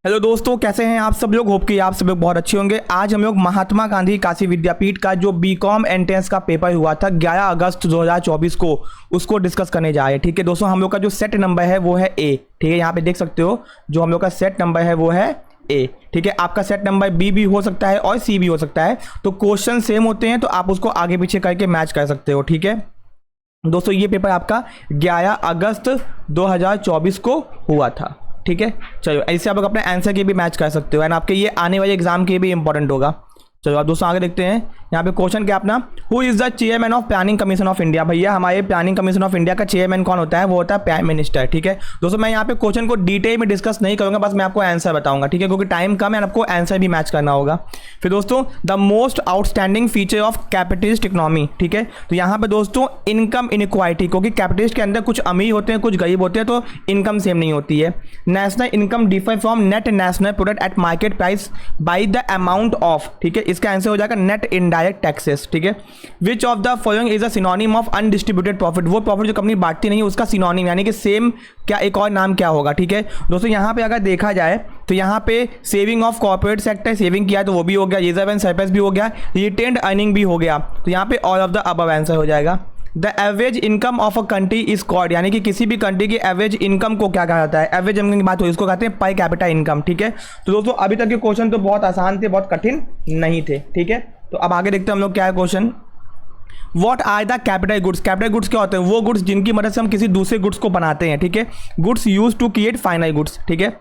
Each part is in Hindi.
हेलो दोस्तों, कैसे हैं आप सब लोग। होप कि आप सब लोग बहुत अच्छे होंगे। आज हम लोग महात्मा गांधी काशी विद्यापीठ का जो बीकॉम एंट्रेंस का पेपर हुआ था 11 अगस्त 2024 को, उसको डिस्कस करने जा रहे हैं। ठीक है दोस्तों, हम लोग का जो सेट नंबर है वो है ए। ठीक है, यहाँ पे देख सकते हो जो हम लोग का सेट नंबर है वो है ए। ठीक है, आपका सेट नंबर बी भी हो सकता है और सी भी हो सकता है। तो क्वेश्चन सेम होते हैं तो आप उसको आगे पीछे करके मैच कर सकते हो। ठीक है दोस्तों, ये पेपर आपका 11 अगस्त 2024 को हुआ था। ठीक है, चलो ऐसे आप लोग अपने आंसर के भी मैच कर सकते हो एंड आपके ये आने वाले एग्जाम के भी इंपॉर्टेंट होगा। चलो आप दोस्तों आगे देखते हैं। यहाँ पे क्वेश्चन क्या अपना, who is the chairman of planning commission of India. भैया हमारे प्लानिंग कमीशन ऑफ इंडिया का चेयरमैन कौन होता है, वो होता है प्राइम मिनिस्टर। ठीक है दोस्तों, मैं यहाँ पे क्वेश्चन को डिटेल में डिस्कस नहीं करूंगा, बस मैं आपको आंसर बताऊंगा। ठीक है, क्योंकि टाइम कम है, आपको आंसर भी मैच करना होगा। फिर दोस्तों, the most outstanding feature of capitalist economy. ठीक है, तो यहाँ पे दोस्तों इनकम इनइक्वालिटी, क्योंकि कैपिटलिस्ट के अंदर कुछ अमीर होते हैं कुछ गरीब होते हैं, तो इनकम सेम नहीं होती है। National income differ from net national product at market price by the amount of. ठीक है, इसका आंसर हो जाएगा नेट इनडायरेक्ट टैक्सेस। ठीक है, which of the following is a synonym of undistributed profit. वो प्रॉफिट जो कंपनी बांटती नहीं है उसका सिनोनिम यानी कि सेम क्या एक और नाम क्या होगा। ठीक है दोस्तों, यहाँ पे अगर देखा जाए तो यहाँ पे saving of corporate sector, saving किया तो वो भी हो गया, रिजर्व एंड सरप्लस भी हो गया, रिटेन्ड अर्निंग भी हो गया। तो यहाँ पे all of the above answer हो जाएगा। The average income of a country is called, यानी कि किसी भी कंट्री की एवरेज इनकम को क्या कहा जाता है, एवरेज इनकम की बात हो इसको कहते हैं पर कैपिटा इनकम। ठीक है, तो दोस्तों अभी तक के क्वेश्चन तो बहुत आसान थे, बहुत कठिन नहीं थे। ठीक है, तो अब आगे देखते हैं हम लोग क्या है question. What are the capital goods. Capital goods क्या होते हैं, वो गुड्स जिनकी मदद से हम किसी दूसरे गुड्स को बनाते हैं। ठीक है, goods use to create final goods. ठीक है,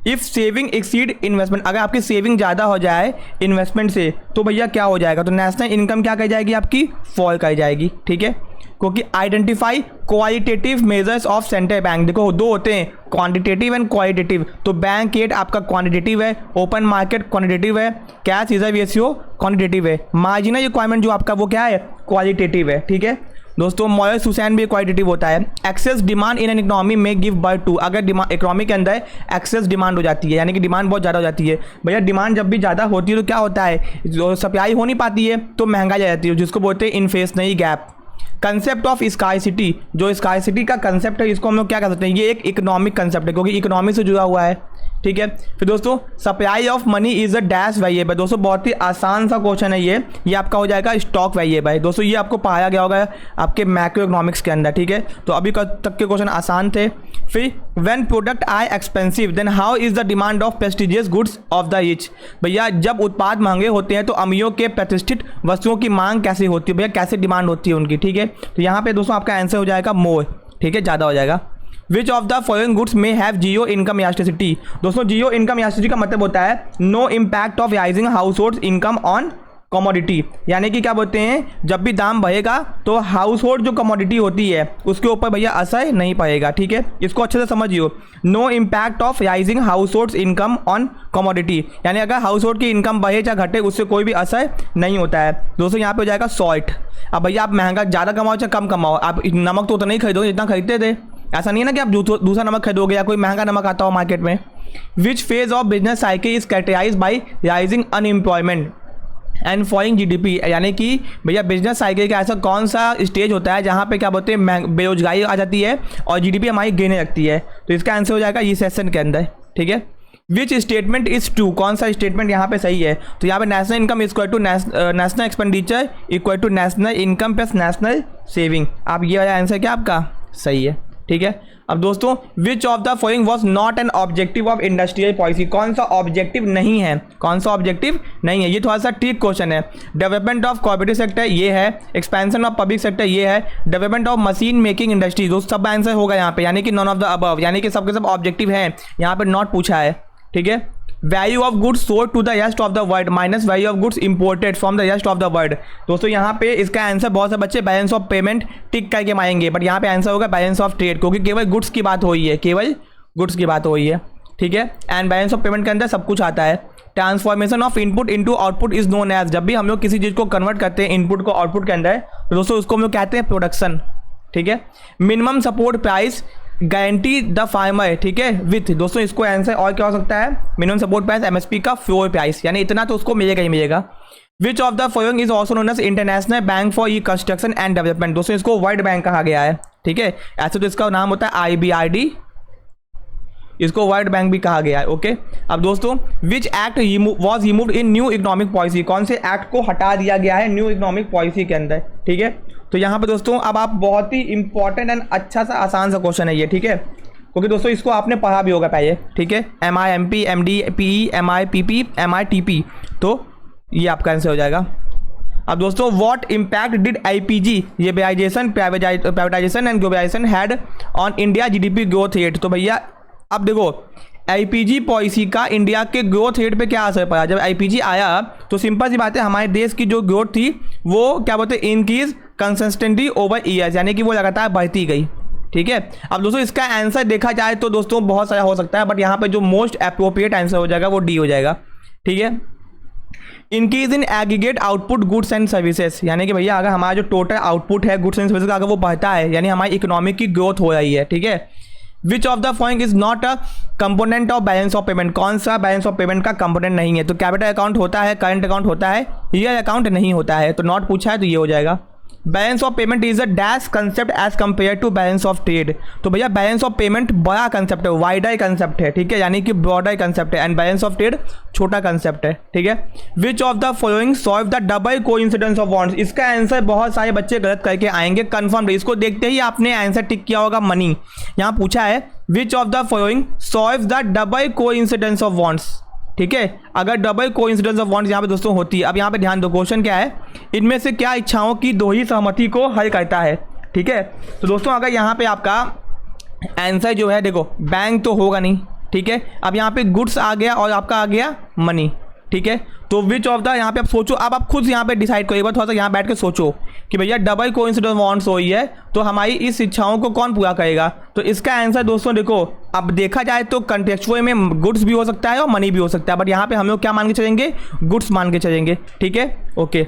इफ सेविंग एक्सीड इन्वेस्टमेंट, अगर आपकी सेविंग ज़्यादा हो जाए इन्वेस्टमेंट से तो भैया क्या हो जाएगा, तो नेशनल इनकम क्या कही जाएगी, आपकी फॉल कही जाएगी। ठीक है, क्योंकि identify qualitative measures of central bank. देखो दो होते हैं, क्वांटिटेटिव एंड क्वालिटेटिव। तो बैंक रेट आपका क्वांटिटेटिव है, ओपन मार्केट क्वांटिटेटिव है, कैश रिजर्व रेशियो क्वांटिटेटिव है, मार्जिनल रिक्वायरमेंट जो आपका वो क्या है, क्वालिटेटिव है। ठीक है दोस्तों, मॉरल सुसैन भी क्वालिटेटिव होता है। Excess demand in an economy में गिव बर्थ टू, अगर इकोनॉमी के अंदर एक्सेस डिमांड हो जाती है यानी कि डिमांड बहुत ज़्यादा हो जाती है। भैया डिमांड जब भी ज़्यादा होती है तो क्या होता है, जो सप्लाई हो नहीं पाती है तो महंगाई आ जाती है, जिसको बोलते हैं inflationary gap. Concept of scarcity, जो स्कार्सिटी का कंसेप्ट है इसको हम लोग क्या कर सकते हैं, ये एक इकोनॉमिक कंसेप्ट है क्योंकि इकोनॉमी से जुड़ा हुआ है। ठीक है, फिर दोस्तों supply of money is a dash variable. दोस्तों बहुत ही आसान सा क्वेश्चन है ये आपका हो जाएगा स्टॉक वेरिएबल। दोस्तों ये आपको पढ़ाया गया होगा आपके मैक्रो इकोनॉमिक्स के अंदर। ठीक है, तो अभी तक के क्वेश्चन आसान थे। फिर when product are expensive then how is the demand of prestigious goods of the rich. भैया जब उत्पाद महंगे होते हैं तो अमीरों के प्रतिष्ठित वस्तुओं की मांग कैसे होती है, भैया कैसे डिमांड होती है उनकी। ठीक है, तो यहाँ पे दोस्तों आपका आंसर हो जाएगा मोर। ठीक है, ज़्यादा हो जाएगा। Which of the following goods में हैव जीरो इनकम इलास्टिसिटी। दोस्तों जीरो इनकम इलास्टिसिटी का मतलब होता है no impact of rising household income on commodity, यानी कि क्या बोलते हैं, जब भी दाम बढ़ेगा तो हाउस होल्ड जो कमोडिटी होती है उसके ऊपर भैया असर नहीं पड़ेगा। ठीक है, इसको अच्छे से समझिए। No impact of rising household income on commodity, यानी अगर हाउस होल्ड की इनकम बढ़े या घटे उससे कोई भी असर नहीं होता है। दोस्तों यहाँ पे हो जाएगा सॉल्ट। अब भैया आप महंगा ज़्यादा कमाओ चाहे कम कमाओ, आप नमक तो नहीं खरीदोगे जितना खरीदते थे। ऐसा नहीं है ना कि आप दूसरा नमक खरीदोगे या कोई महंगा नमक आता हो मार्केट में। Which phase of business cycle is characterised by rising unemployment and falling GDP, यानी कि भैया बिजनेस साइकिल का ऐसा कौन सा स्टेज होता है जहाँ पे क्या बोलते हैं बेरोजगारी आ जाती है और जीडीपी हमारी गिरने लगती है। तो इसका आंसर हो जाएगा रिसेशन के अंदर। ठीक है, विच स्टेटमेंट इज ट्रू, कौन सा स्टेटमेंट यहाँ पे सही है, तो यहाँ पे national income equal to national expenditure equal to national income plus national saving. आप ये वाला आंसर क्या आपका सही है। ठीक है, अब दोस्तों विच of the following was not an objective of industrial policy, कौन सा ऑब्जेक्टिव नहीं है, कौन सा ऑब्जेक्टिव नहीं है। ये थोड़ा सा ट्रिक क्वेश्चन है। डेवलपमेंट ऑफ कॉर्पोरेट सेक्टर ये है, एक्सपेंशन ऑफ पब्लिक सेक्टर ये है, development of machine making industry, दोस्तों सब आंसर होगा यहाँ पे, यानी कि नॉन ऑफ द अबव, यानी कि सबके सब ऑब्जेक्टिव हैं, यहाँ पे नॉट पूछा है। ठीक है, value of goods sold to the rest of the world minus value of goods imported from the rest of the world. दोस्तों यहाँ पे इसका आंसर बहुत से बच्चे बैलेंस ऑफ पेमेंट टिक करके मारेंगे, बट यहाँ पे आंसर होगा बैलेंस ऑफ ट्रेड, क्योंकि केवल गुड्स की बात हो रही है, केवल गुड्स की बात हो रही है। ठीक है, एंड बैलेंस ऑफ पेमेंट के अंदर सब कुछ आता है। Transformation of input into output is known as, जब भी हम लोग किसी चीज़ को कन्वर्ट करते हैं इनपुट को आउटपुट के अंदर तो दोस्तों उसको हम लोग कहते हैं प्रोडक्शन। ठीक है, minimum support price guarantee the farmer. ठीक है, विथ दोस्तों इसको आंसर और क्या हो सकता है, मिनिमम सपोर्ट प्राइस एमएसपी का फ्लोर प्राइस, यानी इतना तो उसको मिलेगा ही मिलेगा। Which of the following is also known as international bank for reconstruction and development. दोस्तों इसको वर्ल्ड बैंक कहा गया है। ठीक है, ऐसे तो इसका नाम होता है IBRD, इसको वर्ल्ड बैंक भी कहा गया है। ओके, अब दोस्तों which act was removed in new economic policy, कौन से एक्ट को हटा दिया गया है न्यू इकोनॉमिक पॉलिसी के अंदर। ठीक है, तो यहाँ पे दोस्तों अब आप बहुत ही इंपॉर्टेंट एंड अच्छा सा आसान सा क्वेश्चन है ये। ठीक है, क्योंकि दोस्तों इसको आपने पढ़ा भी होगा पहले। ठीक है, MIMP MDPE MIPP MITP, तो ये आपका आंसर हो जाएगा। अब दोस्तों what impact did IPG liberalisation privatisation and globalisation had on India GDP growth rate. तो भैया अब देखो IPG पॉलिसी का इंडिया के ग्रोथ रेट पे क्या असर पड़ा। जब IPG आया तो सिंपल सी बात है, हमारे देश की जो ग्रोथ थी वो क्या बोलते हैं इंक्रीज कंसिस्टेंटली ओवर ईयर्स, यानी कि वो लगातार बढ़ती गई। ठीक है, अब दोस्तों इसका आंसर देखा जाए तो दोस्तों बहुत सारा हो सकता है, बट यहाँ पे जो मोस्ट अप्रोप्रिएट आंसर हो जाएगा वो डी हो जाएगा। ठीक है, increase in aggregate output goods and services, यानी कि भैया अगर हमारा जो टोटल आउटपुट है गुड्स एंड सर्विसेज का अगर वो बढ़ता है यानी हमारी इकोनॉमिक की ग्रोथ हो रही है। ठीक है, which of the following is not a component of balance of payment, कौन सा बैलेंस ऑफ पेमेंट का कंपोनेंट नहीं है। तो कैपिटल अकाउंट होता है, करंट अकाउंट होता है, रियल अकाउंट नहीं होता है, तो नॉट पूछा है तो ये हो जाएगा। Balance of payment is a dash concept as compare to balance of trade. तो भैया बैलेंस ऑफ पेमेंट बड़ा कंसेप्ट है, वाइडर कंसेप्ट है। ठीक है, यानी कि ब्रॉडर कंसेप्ट है, एंड बैलेंस ऑफ ट्रेड छोटा कंसेप्ट है। ठीक है, which of the following solve the double coincidence of bonds, इसका आंसर बहुत सारे बच्चे गलत करके आएंगे कंफर्म। इसको देखते ही आपने आंसर टिक किया होगा मनी। यहाँ पूछा है which of the following solve the double coincidence of bonds. ठीक है, अगर डबल कोइंसिडेंस ऑफ बॉन्ड्स यहाँ पे दोस्तों होती है, अब यहाँ पे ध्यान दो क्वेश्चन क्या है, इनमें से क्या इच्छाओं की दो ही सहमति को हल करता है। ठीक है, तो दोस्तों अगर यहाँ पे आपका आंसर जो है देखो बैंक तो होगा नहीं। ठीक है, अब यहाँ पे गुड्स आ गया और आपका आ गया मनी। ठीक है, तो विच ऑफ द, यहाँ पे आप सोचो, अब आप खुद यहाँ पे डिसाइड करो, एक बार थोड़ा सा यहाँ बैठ के सोचो कि भैया डबल कोइंसिडेंस बॉन्ड्स हुई है तो हमारी इस इच्छाओं को कौन पूरा करेगा। तो इसका आंसर दोस्तों देखो, अब देखा जाए तो कंटेक्चुअल में गुड्स भी हो सकता है और मनी भी हो सकता है, बट यहाँ पे हम लोग क्या मान के चलेंगे, गुड्स मान के चलेंगे। ठीक है, ओके,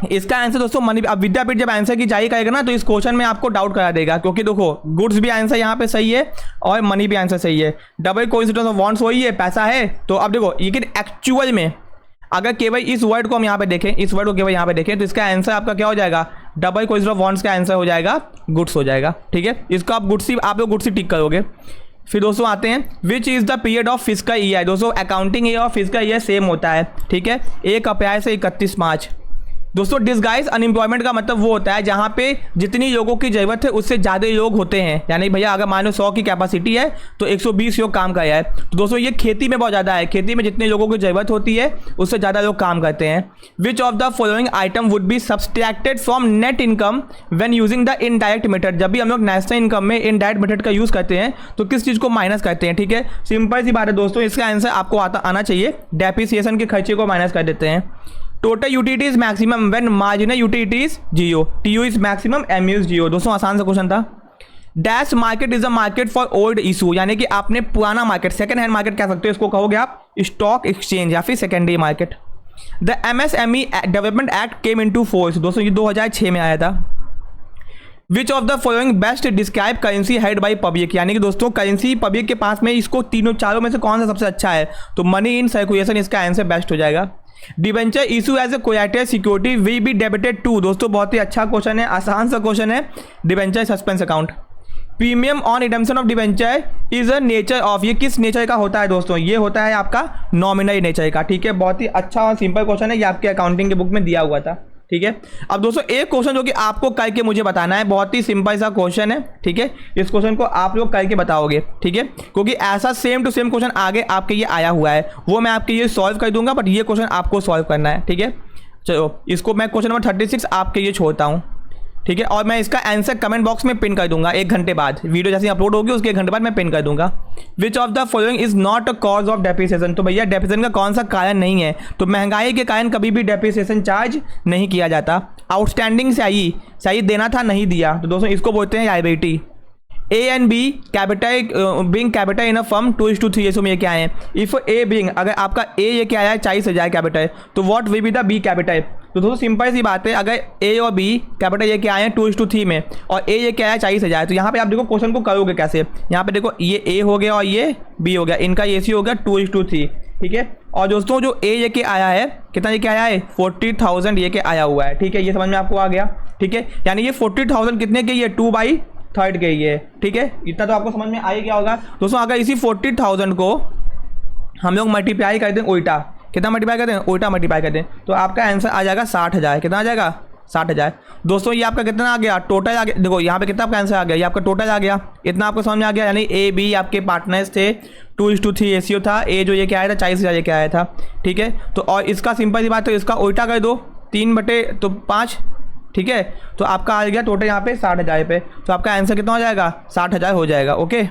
इसका आंसर दोस्तों मनी। अब विद्यापीठ जब आंसर की जारी करेगा ना तो इस क्वेश्चन में आपको डाउट करा देगा, क्योंकि देखो गुड्स भी आंसर यहाँ पे सही है और मनी भी आंसर सही है। डबल कोइंसिडेंस ऑफ बॉन्ड्स वही है, पैसा है। तो अब देखो लेकिन एक्चुअल में अगर केवल इस वर्ड को हम यहाँ पे देखें, इस वर्ड को केवल यहाँ पे देखें, तो इसका आंसर आपका क्या हो जाएगा, डबल कोइंसिडेंस ऑफ बॉन्ड्स का आंसर हो जाएगा गुड्स हो जाएगा। ठीक है, इसको आप गुड्स ही, आप लोग गुड्स ही टिक करोगे। फिर दोस्तों आते हैं which is the period of fiscal year. दोस्तों अकाउंटिंग ईयर और फिस्कल ईयर सेम होता है। ठीक है, 1 अप्रैल से 31 मार्च। दोस्तों डिसगाइज अनएम्प्लॉयमेंट का मतलब वो होता है जहाँ पे जितनी लोगों की ज़रूरत है उससे ज़्यादा लोग होते हैं, यानी भैया अगर मान लो 100 की कैपेसिटी है तो 120 लोग काम कर रहा है। तो दोस्तों ये खेती में बहुत ज़्यादा है, खेती में जितने लोगों की ज़रूरत होती है उससे ज़्यादा लोग काम करते हैं। विच of the following item would be subtracted from net income when using the indirect method. जब भी हम लोग नेशनल इनकम में इनडायरेक्ट मेथड का यूज़ करते हैं तो किस चीज़ को माइनस करते हैं। ठीक है, सिंपल सी बात है दोस्तों, इसका आंसर आपको आना चाहिए, डेप्रिसिएशन के खर्चे को माइनस कर देते हैं। Total utility is maximum when marginal utility is 0, TU is maximum, MU is 0। दोस्तों आसान सा क्वेश्चन था। Dash market is a market for old issue, यानी कि आपने पुराना मार्केट, सेकंड हैंड मार्केट कह सकते हो, इसको कहोगे आप स्टॉक एक्सचेंज या फिर secondary market. The MSME development act came into force. दोस्तों ये 2006 में आया था। विच of the following best describe currency held by public, यानी कि दोस्तों करेंसी पब्लिक के पास में इसको चारों में से कौन सा सबसे अच्छा है। तो मनी इन सर्कुलेशन इसका आंसर बेस्ट हो जाएगा। Debenture issue as a collateral security will be debited to. दोस्तों बहुत ही अच्छा क्वेश्चन है, आसान सा क्वेश्चन है। Debenture suspense account. Premium on redemption of debenture is a nature of, ये किस नेचर का होता है दोस्तों, ये होता है आपका नॉमिनल नेचर का। ठीक है, बहुत ही अच्छा और सिंपल क्वेश्चन है, ये आपके अकाउंटिंग के बुक में दिया हुआ था। ठीक है, अब दोस्तों एक क्वेश्चन जो कि आपको करके मुझे बताना है, बहुत ही सिंपल सा क्वेश्चन है। ठीक है, इस क्वेश्चन को आप लोग करके बताओगे। ठीक है, क्योंकि ऐसा सेम टू सेम क्वेश्चन आगे आपके ये आया हुआ है, वो मैं आपके ये सॉल्व कर दूंगा, बट ये क्वेश्चन आपको सॉल्व करना है। ठीक है, चलो इसको मैं क्वेश्चन नंबर 36 आपके ये छोड़ता हूँ। ठीक है, और मैं इसका आंसर कमेंट बॉक्स में पिन कर दूंगा 1 घंटे बाद, वीडियो जैसे अपलोड होगी उसके 1 घंटे बाद मैं पिन कर दूंगा। विच of the following is not a cause of depreciation. तो भैया डेप्रिसिएशन का कौन सा कारण नहीं है, तो महंगाई के कारण कभी भी डेप्रिसिएशन चार्ज नहीं किया जाता। आउटस्टैंडिंग सही देना था नहीं दिया, तो दोस्तों इसको बोलते हैं liability. A and B capital being capital in a firm 2:3 ratio में ये क्या है। इफ A बिंग, अगर आपका A ये क्या है 40,000 कैपिटल, तो what will be the B capital. तो दोस्तों सिंपल सी बात है, अगर A और B कैपिटल ये क्या है 2:3 में और A ये क्या है 40,000, तो यहाँ पे आप देखो क्वेश्चन को करोगे कैसे। यहाँ पे देखो ये A हो गया और ये B हो गया, इनका रेशियो हो गया 2:3। ठीक है, और दोस्तों जो A ये के आया है कितना, ये क्या आया है 40,000 ये के आया हुआ है। ठीक है, ये समझ में आपको आ गया। ठीक है, यानी ये 40,000 कितने के, ये 2/3 थर्ड के ये, ठीक है। इतना तो आपको समझ में आ ही गया होगा दोस्तों। अगर इसी 40,000 को हम लोग मल्टीप्लाई कर दें उल्टा, कितना मल्टीप्लाई कर दें, उल्टा मल्टीप्लाई कर दें, तो आपका आंसर आ जाएगा 60,000। कितना आ जाएगा, 60,000 दोस्तों। ये आपका कितना आ गया, टोटल आ गया। देखो यहाँ पे कितना आपका आंसर आ गया, ये आपका टोटल आ गया। इतना आपको समझ में आ गया, यानी ए बी आपके पार्टनर्स थे, 2:3 रेशियो था। ए जो ये क्या आया था, 40,000 ये क्या आया था, ठीक है। तो और इसका सिंपल सी बात है, इसका उल्टा कर दो, 3/5, ठीक है। तो आपका आ गया टोटल यहाँ पे 60,000 पे, तो आपका आंसर कितना हो जाएगा, 60,000 हो जाएगा। ओके,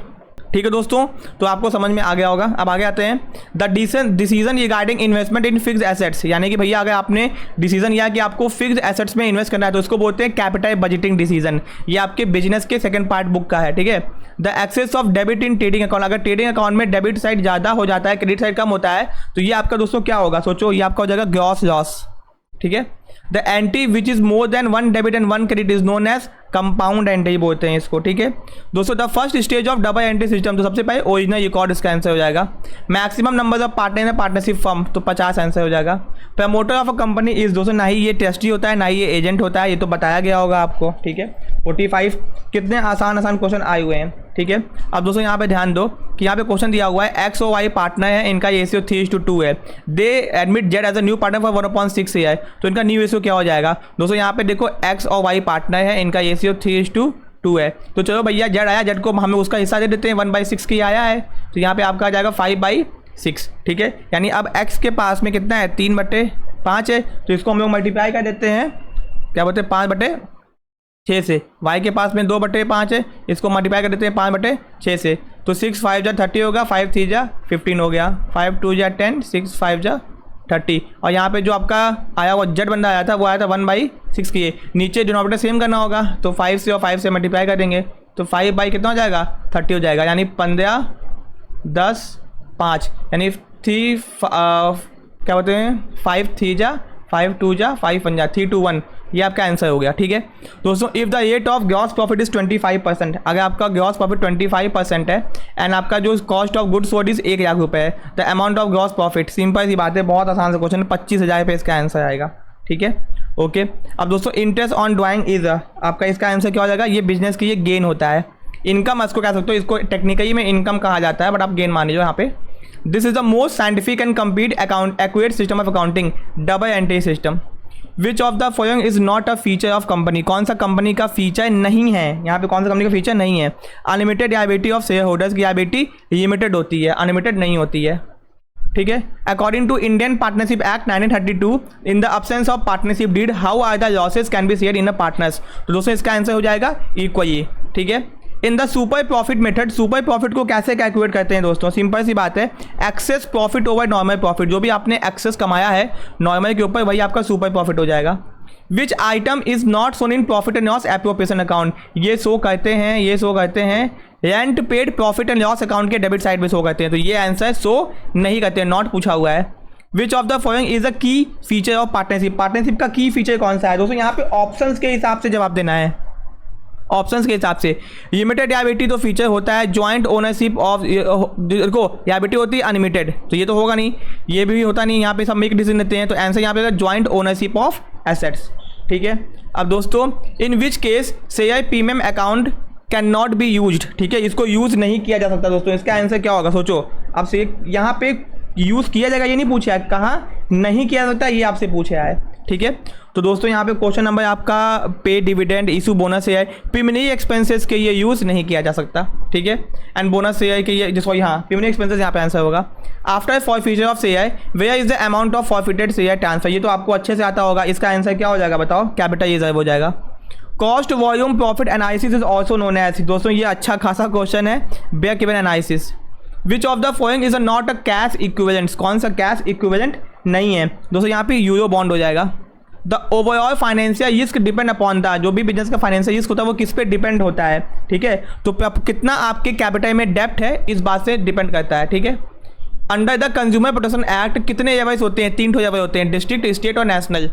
ठीक है दोस्तों, तो आपको समझ में आ गया होगा। अब आगे आते हैं, the decision regarding investment in fixed assets, यानी कि भैया अगर आपने डिसीजन लिया कि आपको फिक्स्ड एसेट्स में इन्वेस्ट करना है तो इसको बोलते हैं कैपिटल बजटिंग डिसीजन। ये आपके बिजनेस के सेकंड पार्ट बुक का है, ठीक है। The excess of debit in trading account, अगर ट्रेडिंग अकाउंट में डेबिट साइड ज़्यादा हो जाता है, क्रेडिट साइड कम होता है, तो ये आपका दोस्तों क्या होगा, सोचो, ये आपका हो जाएगा ग्रॉस लॉस, ठीक है। The entry which is more than 1 debit and 1 credit is known as compound entry बोलते हैं इसको, ठीक है दोस्तों। The first stage of double entry system, तो सबसे पहले ओरिजिनल रिकॉर्ड, इसका आंसर हो जाएगा। मैक्सिमम नंबर ऑफ पार्टनर है पार्टनरशिप फर्म, तो 50 आंसर हो जाएगा। Promoter of a company is, दोस्तों ना ही ये ट्रस्टी होता है ना ही ये एजेंट होता है, ये तो बताया गया होगा आपको, ठीक है। 45 कितने आसान क्वेश्चन आए हुए हैं, ठीक है। अब दोस्तों यहाँ पे ध्यान दो कि यहाँ पे क्वेश्चन दिया हुआ है एक्स और वाई पार्टनर है, इनका रेशियो 3:2 है। They admit Z as a new partner for 1/6 है, तो इनका न्यू रेशियो क्या हो जाएगा दोस्तों। यहाँ पे देखो एक्स और वाई पार्टनर है, इनका रेशियो 3:2 है। तो चलो भैया जेड आया, जेड को हमें उसका हिस्सा दे देते हैं, 1/6 की आया है, तो यहाँ पे आपका आ जाएगा 5/6, ठीक है। यानी अब एक्स के पास में कितना है, 3/5 है, तो इसको हम लोग मल्टीप्लाई कर देते हैं, क्या बोलते हैं, 5/6 से। y के पास में 2/5 है, इसको मल्टीप्लाई कर देते हैं 5/6 से, तो 6 5 जा 30 होगा, 5 3 जा 15 हो गया, 5 2 जा 10, 6 5 जा 30। और यहाँ पे जो आपका आया वो जेड बंदा आया था, वो आया था 1/6 की। नीचे डिनोमिनेटर सेम करना होगा, तो 5 से और 5 से मल्टीप्लाई कर देंगे, तो 5 कितना हो जाएगा, 30 हो जाएगा। यानी 15 10 5, यानी 3 क्या बोलते हैं, 5 3 जा 5 2 जा 5 1 जा 3 2 1, ये आपका आंसर हो गया, ठीक है दोस्तों। If the rate of gross profit is 25%, अगर आपका ग्रॉस प्रॉफिट 25% है एंड आपका जो cost of goods sold is 1,00,000 रुपये है, the amount of gross profit, simple सी बात है, बहुत आसान से क्वेश्चन, 25,000 पे इसका आंसर आएगा, ठीक है ओके। अब दोस्तों इंटरेस्ट ऑन ड्राइंग इज, आपका इसका आंसर क्या हो जाएगा, ये बिजनेस की ये गेन होता है, इनकम इसको कह सकते हो, इसको टेक्निकली में इनकम कहा जाता है, बट आप गेन मान लीजिए यहाँ पे। This is the most scientific and complete account accurate system of accounting, double entry system. Which of the following is not a feature of company, कौन सा कंपनी का फीचर नहीं है, यहाँ पे कौन सा कंपनी का फीचर नहीं है। Unlimited liability of share holders की लायबिलिटी लिमिटेड होती है, अनलिमिटेड नहीं होती है, ठीक है। According to Indian partnership act 1932, in the absence of partnership deed how are the losses can be share in the partners, तो दोस्तों इसका आंसर हो जाएगा इक्वली, ठीक है। In the super profit method, super profit को कैसे कैलकुलेट करते हैं दोस्तों, सिंपल सी बात है, access profit over normal profit, जो भी आपने एक्सेस कमाया है नॉर्मल के ऊपर, वही आपका सुपर प्रॉफिट हो जाएगा। Which item is not shown in profit and loss appropriation account, ये शो करते हैं rent paid profit and loss account के डेबिट साइड में शो करते हैं, तो ये आंसर शो नहीं करते हैं, नॉट पूछा हुआ है। Which of the following is अ की फीचर ऑफ पार्टनरशिप, पार्टनरशिप का की फीचर कौन सा है दोस्तों, यहाँ पे ऑप्शंस के हिसाब से जवाब देना है, ऑप्शंस के हिसाब से। लिमिटेड लायबिलिटी तो फीचर होता है, जॉइंट ओनरशिप ऑफ, देखो लायबिलिटी होती है अनलिमिटेड, तो ये तो होगा नहीं, ये भी होता नहीं, यहाँ पे सब एक डिसीजन देते हैं, तो आंसर यहाँ पे जॉइंट ओनरशिप ऑफ एसेट्स, ठीक है। अब दोस्तों in which case share premium account can not be used, ठीक है, इसको यूज नहीं किया जा सकता दोस्तों, इसका आंसर क्या होगा सोचो। अब से यहाँ पे यूज किया जाएगा ये नहीं पूछा है, कहाँ नहीं किया जा सकता ये आपसे पूछा है, ठीक है। तो दोस्तों यहाँ पे क्वेश्चन नंबर आपका पे डिविडेंड इशू बोनस है, प्रीमियरी एक्सपेंसेस के ये यूज़ नहीं किया जा सकता, ठीक है। एंड बोनस शेयर के ये जिसको यहाँ प्रीमियरी एक्सपेंसेस यहाँ पे आंसर होगा। After forfeiture of share where is the amount of forfeited share transfer, ये तो आपको अच्छे से आता होगा, इसका आंसर क्या हो जाएगा बताओ, कैपिटल रिजर्व हो जाएगा। Cost volume profit analysis is also known as, दोस्तों ये अच्छा खासा क्वेश्चन है, break even analysis. Which of the following is not a cash equivalent, कौन सा कैश इक्विवेलेंट नहीं है दोस्तों, यहाँ पे यूरो बॉन्ड हो जाएगा। The overall financial risk depend upon the, जो भी बिजनेस का फाइनेंशियल रिस्क होता है वो किस पे डिपेंड होता है, ठीक है। तो कितना आपके कैपिटल में डेप्ट है इस बात से डिपेंड करता है, ठीक है। Under the consumer protection act कितने लेवल्स होते हैं, 3 लेवल होते हैं, डिस्ट्रिक्ट, स्टेट और national.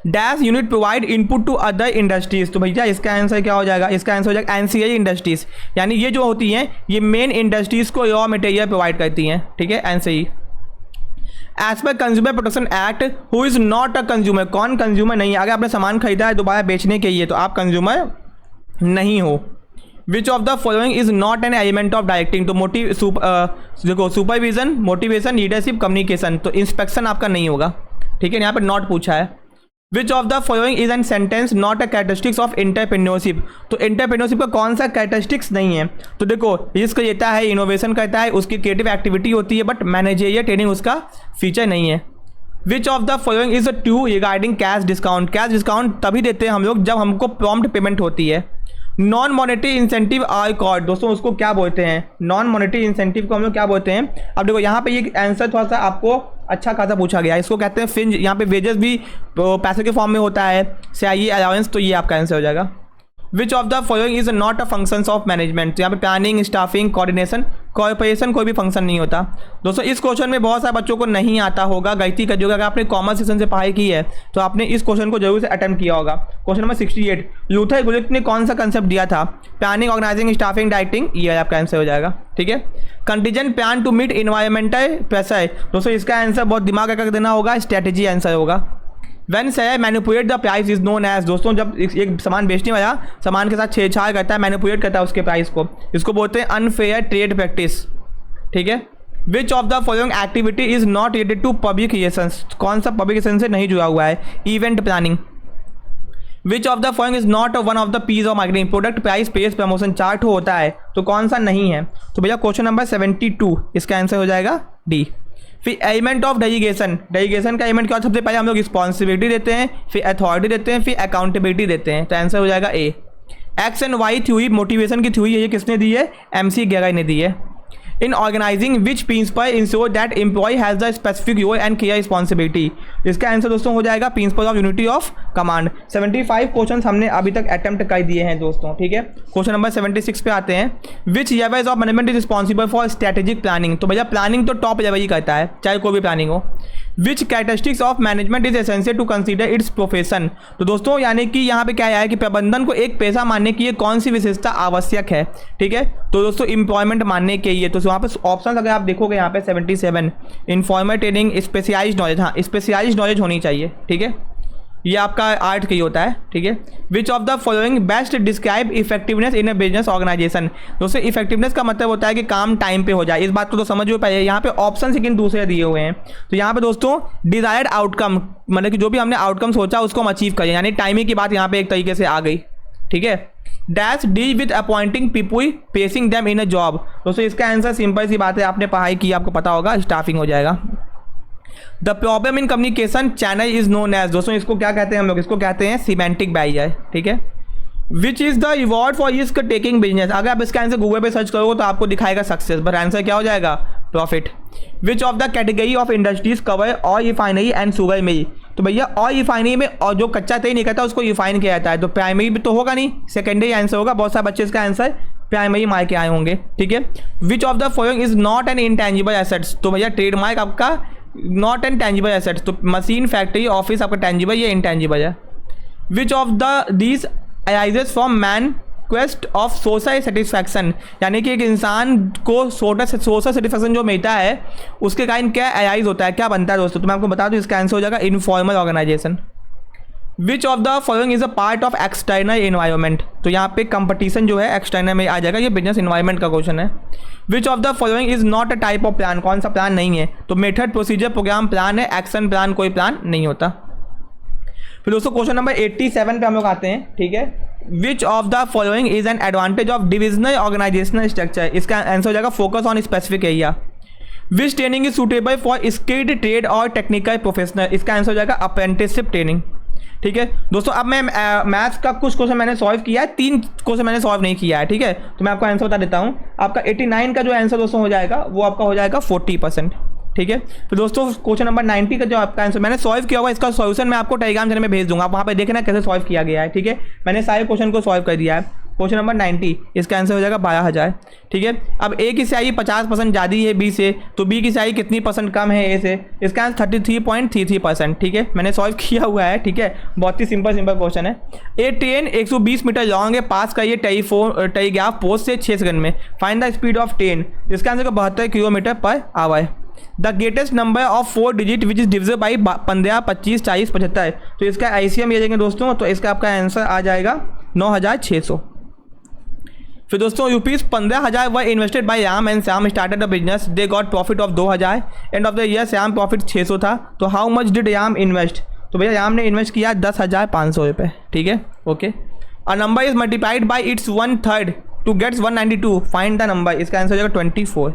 Dash unit provide input to other industries, तो भैया इसका आंसर क्या हो जाएगा, इसका आंसर हो जाएगा एनसीआई इंडस्ट्रीज, यानी ये जो होती हैं ये मेन इंडस्ट्रीज को रॉ मटेरियल प्रोवाइड करती हैं, ठीक है, ancillary. As per consumer protection act who is not a consumer, कौन कंज्यूमर नहीं है, अगर आपने सामान खरीदा है दोबारा बेचने के लिए तो आप कंज्यूमर नहीं हो। विच of the following is not an element of directing, तो देखो सुपरविजन, मोटिवेशन, लीडरशिप, कम्युनिकेशन, तो इंस्पेक्शन आपका नहीं होगा, ठीक है, यहाँ पे नॉट पूछा है। Which of the following is N sentence not a characteristics of entrepreneurship, तो एंटरप्रेन्योरशिप का कौन सा कैरेक्टरिस्टिक्स नहीं है, तो देखो रिस्क लेता है, इनोवेशन करता है, उसकी क्रिएटिव एक्टिविटी होती है, बट मैनेजरियल ट्रेनिंग उसका फीचर नहीं है। Which of the following is true regarding cash discount, cash discount तभी देते हैं हम लोग जब हमको प्रॉम्प्ट पेमेंट होती है। Non monetary incentive are called, दोस्तों उसको क्या बोलते हैं, नॉन मॉनेटरी इंसेंटिव को हम लोग क्या बोलते हैं। अब देखो यहाँ पे ये आंसर थोड़ा सा आपको अच्छा खासा पूछा गया है, इसको कहते हैं फ्रिंज, यहाँ पे वेजेस भी पैसे के फॉर्म में होता है, सैलरी अलाउंस, तो ये आपका आंसर हो जाएगा। Which of the following is not a functions of management, यहाँ पे प्लानिंग, स्टाफिंग, कोऑर्डिनेशन, कॉर्पोरेशन कोई भी फंक्शन नहीं होता। दोस्तों इस क्वेश्चन में बहुत सारे बच्चों को नहीं आता होगा, गलती कर दिया, अगर आपने कॉमर्स सेक्शन से पढ़ाई की है तो आपने इस क्वेश्चन को जरूर से अटेम्प्ट किया होगा। क्वेश्चन नंबर 68, लूथर गुलिक ने कौन सा कंसेप्ट दिया था, प्लानिंग, ऑर्गेनाइजिंग, स्टाफिंग, डायरेक्टिंग, ये आपका आंसर हो जाएगा, ठीक है। Contingent plan to meet environmental pressure, दोस्तों इसका आंसर बहुत दिमाग कर देना होगा, स्ट्रेटेजी आंसर होगा। When seller manipulate the price is known as, दोस्तों जब एक सामान बेचने वाला सामान के साथ छेड़छाड़ करता है, मैनिपुलेट करता है उसके प्राइस को, इसको बोलते हैं अनफेयर ट्रेड प्रैक्टिस, ठीक है। Which of the following activity is not related to public relations, कौन सा पब्लिक रिलेशन से नहीं जुड़ा हुआ है, event planning. Which of the following is not one of the Ps of marketing, product price place promotion chart होता है, तो कौन सा नहीं है, तो भैया क्वेश्चन नंबर 72 इसका आंसर हो जाएगा डी। फिर एलिमेंट ऑफ डेलीगेशन, डेलीगेशन का एलिमेंट क्या, सबसे पहले हम लोग रिस्पॉन्सिबिलिटी देते हैं, फिर अथॉरिटी देते हैं, फिर अकाउंटेबिलिटी देते हैं, तो आंसर हो जाएगा A. X and Y theory, motivation की थ्योरी ये किसने दी है, MC गेराई ने दी है। In organizing which principle ensure that employ has the specific role and clear responsibility, इसका आंसर दोस्तों हो जाएगा principle of unity of command. 75 question हमने अभी तक अटेम्प्ट कर दिए हैं दोस्तों, ठीक है। क्वेश्चन नंबर 76 पे आते हैं। Which level of management is responsible for strategic planning, तो भैया प्लानिंग तो टॉप लेवल ही करता है, चाहे कोई भी प्लानिंग हो। Which characteristics of management is essential to consider its profession, तो दोस्तों यानी कि यहाँ पे क्या है कि प्रबंधन को एक पेशा मानने की कौन सी विशेषता आवश्यक है, ठीक है, तो दोस्तों एम्प्लॉयमेंट मानने के लिए, तो वहाँ पे ऑप्शन अगर आप देखोगे यहाँ पे 77, इन्फॉर्मल ट्रेनिंग, स्पेशलाइज्ड नॉलेज, हाँ स्पेशलाइज्ड नॉलेज होनी चाहिए, ठीक है, ये आपका आर्ट का ही होता है, ठीक है। Which of the following best describe effectiveness in a business organisation, दोस्तों इफेक्टिवनेस का मतलब होता है कि काम टाइम पे हो जाए, इस बात को तो समझो पहले। यहाँ पे ऑप्शन लेकिन दूसरे दिए हुए हैं, तो यहाँ पे दोस्तों डिजायर्ड आउटकम, मतलब कि जो भी हमने आउटकम सोचा उसको हम अचीव करें, यानी टाइमिंग की बात यहाँ पे एक तरीके से आ गई, ठीक है। Dash deal with appointing people placing them in a job, दोस्तों इसका आंसर सिंपल सी बात है, आपने पढ़ाई की आपको पता होगा, स्टाफिंग हो जाएगा। The problem in communication channel is known as, दोस्तों इसको क्या कहते हैं हम लोग, इसको कहते हैं सिमेंटिक बैरियर, ठीक है। Which is the reward for risk taking business, अगर आप इसका आंसर गूगल पे सर्च करोगे तो आपको दिखाएगा सक्सेस, बट आंसर क्या हो जाएगा, profit. Which of the category of industries cover oil refinery and sugar mill, तो भैया ऑयल रिफाइनरी में और जो कच्चा तेल निकलता है उसको रिफाइन किया जाता है, तो प्राइमरी भी तो होगा नहीं, सेकेंडरी आंसर होगा, बहुत सारे बच्चे इसका आंसर प्राइमरी मार के आए होंगे, ठीक है। Which of the following is not an intangible assets, तो भैया ट्रेडमार्क आपका नॉट एन टेंजिबल एसेट्स, तो मशीन, फैक्ट्री, ऑफिस आपका टेंजिबल या इंटेंजिबल है। Which of the these arises from man quest of social satisfaction, यानी कि एक इंसान को सोशल सेटिस्फैक्शन जो मिलता है उसके कारण क्या अराइज होता है, क्या बनता है दोस्तों, तो मैं आपको बता दूं इसका आंसर हो जाएगा informal organisation. Which of the following is a part of external environment, तो यहाँ पे कंपटीशन जो है एक्सटर्नल में आ जाएगा, ये बिजनेस एनवायरनमेंट का क्वेश्चन है। Which of the following is not a type of plan, कौन सा प्लान नहीं है, तो मेथड, प्रोसीजर, प्रोग्राम, प्लान है, एक्शन प्लान कोई प्लान नहीं होता। फिर दोस्तों क्वेश्चन नंबर 87 पे हम लोग आते हैं, ठीक है। Which of the following is an advantage of divisional organisational structure, इसका आंसर हो जाएगा focus on specific area. Which training is suitable for skilled trade और टेक्निकल प्रोफेशनल, इसका आंसर हो जाएगा अप्रेंटिसशिप ट्रेनिंग, ठीक है। दोस्तों अब मैं मैथ्स का कुछ क्वेश्चन मैंने सॉल्व किया है, 3 क्वेश्चन मैंने सॉल्व नहीं किया है, ठीक है, तो मैं आपको आंसर बता देता हूँ। आपका 89 का जो आंसर दोस्तों हो जाएगा वो आपका हो जाएगा 40%, ठीक है। फिर दोस्तों क्वेश्चन नंबर 90 का जो आपका आंसर मैंने सॉल्व किया होगा, इसका सॉल्यूशन मैं आपको टेलीग्राम चैनल में भेज दूंगा, आप वहाँ पे देखना कैसे सॉल्व किया गया है, ठीक है। मैंने सारे क्वेश्चन को सॉल्व कर दिया है। क्वेश्चन नंबर 90 इसका आंसर हो जाएगा 12,000, ठीक है। अब ए की स्याही 50% ज़्यादा है बी से, तो बी की स्याही कितनी परसेंट कम है ए से, इसका आंसर 33.33%, ठीक है, मैंने सॉल्व किया हुआ है, ठीक है, बहुत ही सिंपल क्वेश्चन है। ए ट्रेन 120 मीटर लॉन्ग है, पास करिए टेलीग्राफ पोस्ट से 6 सेकंड में, find the speed of train, इसका answer 72 kilometre per hour. The greatest number of 4 digit which is divisible by 15, 25, 40, 75, तो इसका ICM ले लेंगे दोस्तों, तो इसका आपका आंसर आ जाएगा 9,600, फिर दोस्तों rupees 15,000 were invested bye yam and Shyam started the business, they got profit of 2,000, end of the year Shyam profit 600 था, तो how much did yam invest, तो भैया याम ने इन्वेस्ट किया 10,500 रुपये, ठीक है, okay. A number is multiplied by its 1/3 to gets 192, find the number, इसका आंसर हो जाएगा 24,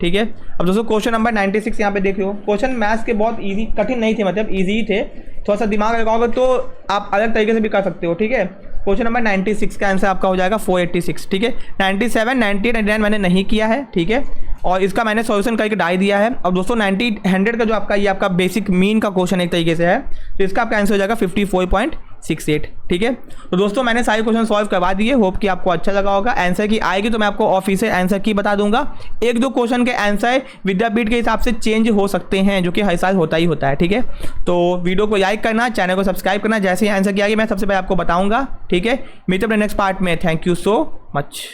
ठीक है। अब दोस्तों क्वेश्चन नंबर 96 यहाँ पे देख लो, क्वेश्चन मैथ्स के बहुत इजी, कठिन नहीं थे, मतलब इजी ही थे, थोड़ा सा दिमाग लगाओगे तो आप अलग तरीके से भी कर सकते हो, ठीक है। क्वेश्चन नंबर 96 का आंसर आपका हो जाएगा 486, ठीक है। 97, 98, 99 मैंने नहीं किया है, ठीक है, और इसका मैंने सॉल्यूशन करके डाल दिया है। अब दोस्तों 90, 100 का जो आपका ये आपका बेसिक मीन का क्वेश्चन एक तरीके से है, तो इसका आपका आंसर हो जाएगा 54.68, ठीक है। तो दोस्तों मैंने सारे क्वेश्चन सॉल्व करवा दिए, होप कि आपको अच्छा लगा होगा। आंसर की आएगी तो मैं आपको ऑफिशियल आंसर की बता दूंगा। एक दो क्वेश्चन के आंसर विद्यापीठ के हिसाब से चेंज हो सकते हैं, जो कि हर साल होता ही होता है, ठीक है। तो वीडियो को लाइक करना, चैनल को सब्सक्राइब करना, जैसे ही आंसर की आएगी मैं सबसे पहले आपको बताऊंगा, ठीक है। मिलते हैं नेक्स्ट पार्ट में, थैंक यू सो मच।